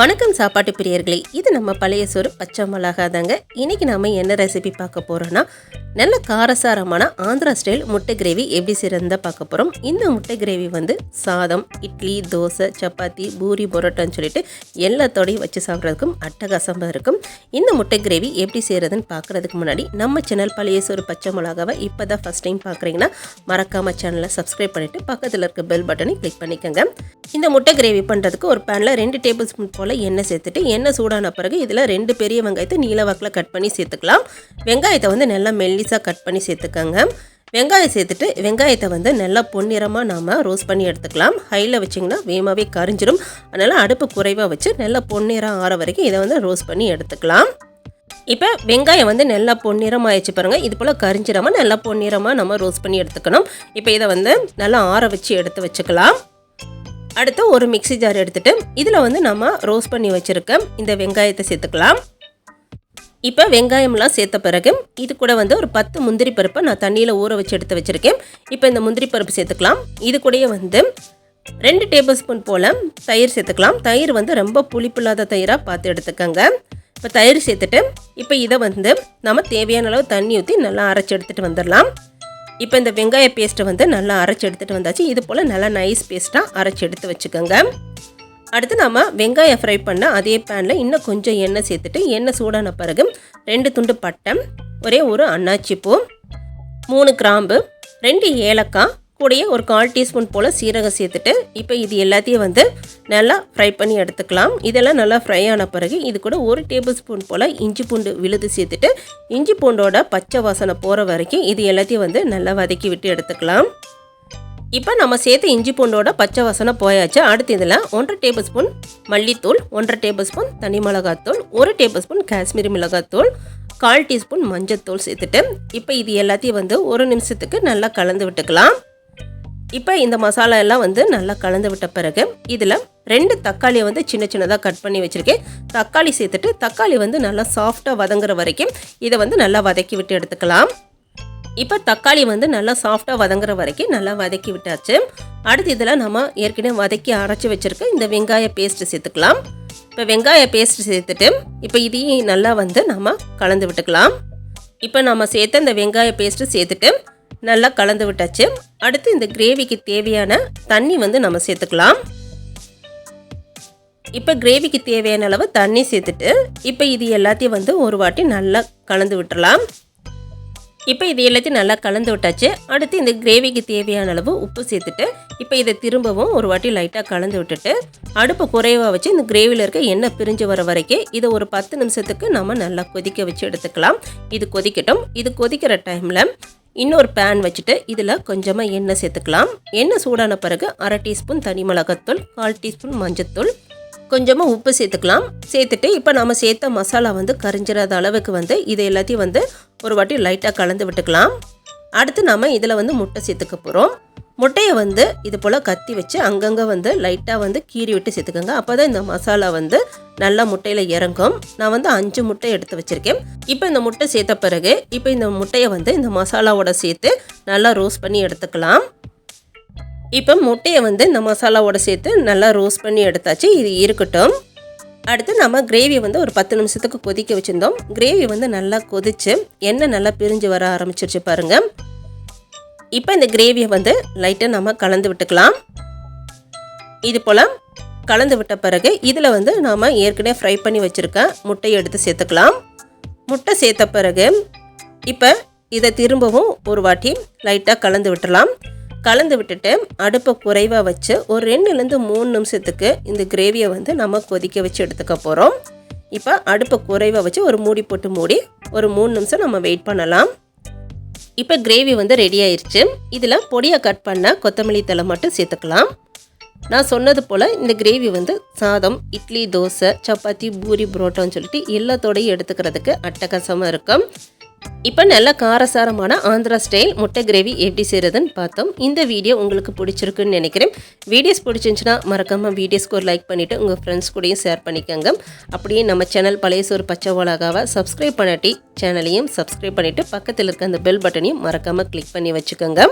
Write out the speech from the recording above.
வணக்கம் சாப்பாட்டு பிரியர்களே, இது நம்ம பழைய சோறு பச்சை மிளகா தாங்க. இன்றைக்கி நம்ம என்ன ரெசிபி பார்க்க போகிறோன்னா, நல்ல காரசாரமான ஆந்திரா ஸ்டைல் முட்டை கிரேவி எப்படி செய்கிறதா பார்க்க போகிறோம். இந்த முட்டை கிரேவி சாதம், இட்லி, தோசை, சப்பாத்தி, பூரி, பரோட்டான்னு சொல்லிட்டு எல்லாத்தோடையும் வச்சு சாப்பிட்றதுக்கும் அட்டகாசமாக இருக்கும். இந்த முட்டை கிரேவி எப்படி செய்கிறதுன்னு பார்க்குறதுக்கு முன்னாடி நம்ம சேனல் பழைய சோறு பச்சை மிளகாவை இப்போ தான் ஃபஸ்ட் டைம் பார்க்குறீங்கன்னா மறக்காமல் சேனலை சப்ஸ்கிரைப் பண்ணிவிட்டு பக்கத்தில் இருக்க பெல் பட்டனை கிளிக் பண்ணிக்கோங்க. இந்த முட்டை கிரேவி பண்ணுறதுக்கு ஒரு பேனில் 2 டேபிள் ஸ்பூன் போல் எண்ணெய் சேர்த்துட்டு எண்ணெய் சூடான பிறகு இதில் 2 பெரிய வெங்காயத்தை நீல வாக்கில் கட் பண்ணி சேர்த்துக்கலாம். வெங்காயத்தை நல்லா மெல்லிசாக கட் பண்ணி சேர்த்துக்கோங்க. வெங்காயம் சேர்த்துட்டு வெங்காயத்தை நல்லா பொன்னிறமாக நாம் ரோஸ்ட் பண்ணி எடுத்துக்கலாம். ஹையில் வச்சிங்கன்னா வேகமாகவே கரிஞ்சிடும். அதனால் அடுப்பு குறைவாக வச்சு நல்லா பொன்னிறம் ஆற வரைக்கும் இதை ரோஸ்ட் பண்ணி எடுத்துக்கலாம். இப்போ வெங்காயம் நல்லா பொன்னிறமாக ஆயிடுச்சு பாருங்கள். இது போல் கரிஞ்சிடாமல் நல்லா பொன்னிறமாக நம்ம ரோஸ்ட் பண்ணி எடுத்துக்கணும். இப்போ இதை நல்லா ஆற வச்சு எடுத்து வச்சுக்கலாம். அடுத்து ஒரு மிக்ஸி ஜார் எடுத்துகிட்டு இதில் நம்ம ரோஸ்ட் பண்ணி வச்சுருக்க இந்த வெங்காயத்தை சேர்த்துக்கலாம். இப்போ வெங்காயம்லாம் சேர்த்த பிறகு இது கூட ஒரு 10 முந்திரி பருப்பை நான் தண்ணியில் ஊற வச்சு எடுத்து வச்சுருக்கேன். இப்போ இந்த முந்திரி பருப்பு சேர்த்துக்கலாம். இது கூடயே 2 டேபிள் ஸ்பூன் போல் தயிர் சேர்த்துக்கலாம். தயிர் ரொம்ப புளிப்பில்லாத தயிராக பார்த்து எடுத்துக்கோங்க. இப்போ தயிர் சேர்த்துட்டு இப்போ இதை நம்ம தேவையான அளவு தண்ணி ஊற்றி நல்லா அரைச்சி எடுத்துகிட்டு வந்துடலாம். இப்போ இந்த வெங்காய பேஸ்ட்டை நல்லா அரைச்சி எடுத்துகிட்டு வந்தாச்சு. இது போல் நல்லா நைஸ் பேஸ்ட்டாக அரைச்சி எடுத்து வச்சுக்கோங்க. அடுத்து நம்ம வெங்காயம் ஃப்ரை பண்ண அதே பேனில் இன்னும் கொஞ்சம் எண்ணெய் சேர்த்துட்டு எண்ணெய் சூடான பிறகு 2 துண்டு பட்டை, ஒரே ஒரு அன்னாச்சி பூ, 3 கிராம்பு, 2 ஏலக்காய், கூடயே ஒரு 1/4 டீஸ்பூன் போல் சீரகம் சேர்த்துட்டு இப்போ இது எல்லாத்தையும் நல்லா ஃப்ரை பண்ணி எடுத்துக்கலாம். இதெல்லாம் நல்லா ஃப்ரை ஆன பிறகு இது கூட 1 டேபிள் ஸ்பூன் போல் இஞ்சி பூண்டு விழுது சேர்த்துட்டு இஞ்சி பூண்டோட பச்சை வாசனை போகிற வரைக்கும் இது எல்லாத்தையும் நல்லா வதக்கி விட்டு எடுத்துக்கலாம். இப்போ நம்ம சேர்த்து இஞ்சி பூண்டோட பச்சை வாசனை போயாச்சு. அடுத்து இதில் 1 டேபிள் ஸ்பூன் மல்லித்தூள், 1 டேபிள் ஸ்பூன் தனி மிளகாத்தூள், 1 டேபிள் ஸ்பூன் காஷ்மீரி மிளகாத்தூள், 1/4 டீஸ்பூன் மஞ்சத்தூள் சேர்த்துட்டு இப்போ இது எல்லாத்தையும் 1 நிமிஷத்துக்கு நல்லா கலந்து விட்டுக்கலாம். இப்போ இந்த மசாலா எல்லாம் நல்லா கலந்து விட்ட பிறகு இதில் 2 தக்காளியை சின்ன சின்னதாக கட் பண்ணி வச்சுருக்கேன். தக்காளி சேர்த்துட்டு தக்காளி நல்லா சாஃப்டாக வதங்குற வரைக்கும் இதை நல்லா வதக்கி விட்டு எடுத்துக்கலாம். இப்போ தக்காளி நல்லா சாஃப்டாக வதங்குற வரைக்கும் நல்லா வதக்கி விட்டாச்சு. அடுத்து இதில் நம்ம ஏற்கனவே வதக்கி அரைச்சி வச்சுருக்க இந்த வெங்காய பேஸ்ட்டு சேர்த்துக்கலாம். இப்போ வெங்காய பேஸ்ட்டு சேர்த்துட்டு இப்போ இதையும் நல்லா நம்ம கலந்து விட்டுக்கலாம். இப்போ நம்ம சேர்த்த இந்த வெங்காய பேஸ்ட்டு சேர்த்துட்டு நல்லா கலந்து விட்டாச்சு. அடுத்து இந்த கிரேவிக்கு தேவையான தண்ணி நம்ம சேர்த்துக்கலாம். இப்போ கிரேவிக்கு தேவையான அளவு தண்ணி சேர்த்துட்டு இப்போ இது எல்லாத்தையும் ஒரு வாட்டி நல்லா கலந்து விட்டுறலாம். இப்போ இது எல்லாத்தையும் நல்லா கலந்து விட்டாச்சு. அடுத்து இந்த கிரேவிக்கு தேவையான அளவு உப்பு சேர்த்துட்டு இப்போ இதை திரும்பவும் ஒரு வாட்டி லைட்டாக கலந்து விட்டுட்டு அடுப்பு குறைவாக வச்சு இந்த கிரேவியில் இருக்க எண்ணெய் பிரிஞ்சு வர வரைக்கும் இதை ஒரு 10 நிமிஷத்துக்கு நம்ம நல்லா கொதிக்க வச்சு எடுத்துக்கலாம். இது கொதிக்கட்டும். இது கொதிக்கிற டைமில் இன்னொரு பேன் வச்சுட்டு இதில் கொஞ்சமாக எண்ணெய் சேர்த்துக்கலாம். எண்ணெய் சூடான பிறகு 1/2 டீஸ்பூன் தனி மிளகாத்தூள், 1/4 டீஸ்பூன் மஞ்சத்தூள், கொஞ்சமாக உப்பு சேர்த்துக்கலாம். சேர்த்துட்டு இப்போ நம்ம சேர்த்த மசாலா கரிஞ்சிடாத அளவுக்கு இதை எல்லாத்தையும் ஒரு வாட்டி லைட்டாக கலந்து விட்டுக்கலாம். அடுத்து நம்ம இதில் முட்டை சேர்த்துக்க போகிறோம். முட்டையை இது போல் கத்தி வச்சு அங்கங்கே லைட்டாக கீறி விட்டு சேர்த்துக்கோங்க. அப்போ தான் இந்த மசாலா நல்லா முட்டையில் இறங்கும். நான் 5 முட்டை எடுத்து வச்சுருக்கேன். இப்போ இந்த முட்டை சேர்த்த பிறகு இப்போ இந்த முட்டையை இந்த மசாலாவோட சேர்த்து நல்லா ரோஸ்ட் பண்ணி எடுத்துக்கலாம். இப்போ முட்டையை இந்த மசாலாவோட சேர்த்து நல்லா ரோஸ்ட் பண்ணி எடுத்தாச்சு. இது இருக்கட்டும். அடுத்து நம்ம கிரேவி ஒரு 10 நிமிஷத்துக்கு கொதிக்க வச்சுருந்தோம். கிரேவி நல்லா கொதிச்சு எண்ணெய் நல்லா பிரிஞ்சு வர ஆரம்பிச்சிருச்சு பாருங்கள். இப்போ இந்த கிரேவியை லைட்டாக நம்ம கலந்து விட்டுக்கலாம். இது போல் கலந்து விட்ட பிறகு இதில் நாம் ஏற்கனவே ஃப்ரை பண்ணி வச்சுருக்க முட்டையை எடுத்து சேர்த்துக்கலாம். முட்டை சேர்த்த பிறகு இப்போ இதை திரும்பவும் ஒரு வாட்டி லைட்டாக கலந்து விட்டுடலாம். கலந்து விட்டுட்டு அடுப்பை குறைவாக வச்சு ஒரு 2லேருந்து 3 நிமிஷத்துக்கு இந்த கிரேவியை நம்ம கொதிக்க வச்சு எடுத்துக்க போகிறோம். இப்போ அடுப்பை குறைவாக வச்சு ஒரு மூடி போட்டு மூடி ஒரு 3 நிமிஷம் நம்ம வெயிட் பண்ணலாம். இப்போ கிரேவி ரெடி ஆயிடுச்சு. இதில் பொடியாக கட் பண்ண கொத்தமல்லி தழை மட்டும் சேர்த்துக்கலாம். நான் சொன்னது போல் இந்த கிரேவி சாதம், இட்லி, தோசை, சப்பாத்தி, பூரி, புரோட்டான்னு சொல்லிட்டு எல்லாத்தோடையும் எடுத்துக்கிறதுக்கு அட்டகாசமாக இருக்கும். இப்போ நல்ல காரசாரமான ஆந்திரா ஸ்டைல் முட்டை கிரேவி எப்படி செய்கிறதுன்னு பார்த்தோம். இந்த வீடியோ உங்களுக்கு பிடிச்சிருக்குன்னு நினைக்கிறேன். வீடியோஸ் பிடிச்சிருந்துச்சுன்னா மறக்காமல் வீடியோஸ்க்கு ஒரு லைக் பண்ணிவிட்டு உங்கள் ஃப்ரெண்ட்ஸ் கூடயும் ஷேர் பண்ணிக்கோங்க. அப்படியே நம்ம சேனல் பழைய சோறு பச்சை மிளகாவை சப்ஸ்கிரைப் பண்ணாட்டி சேனலையும் சப்ஸ்கிரைப் பண்ணிவிட்டு பக்கத்தில் இருக்க அந்த பெல் பட்டனையும் மறக்காமல் கிளிக் பண்ணி வச்சுக்கோங்க.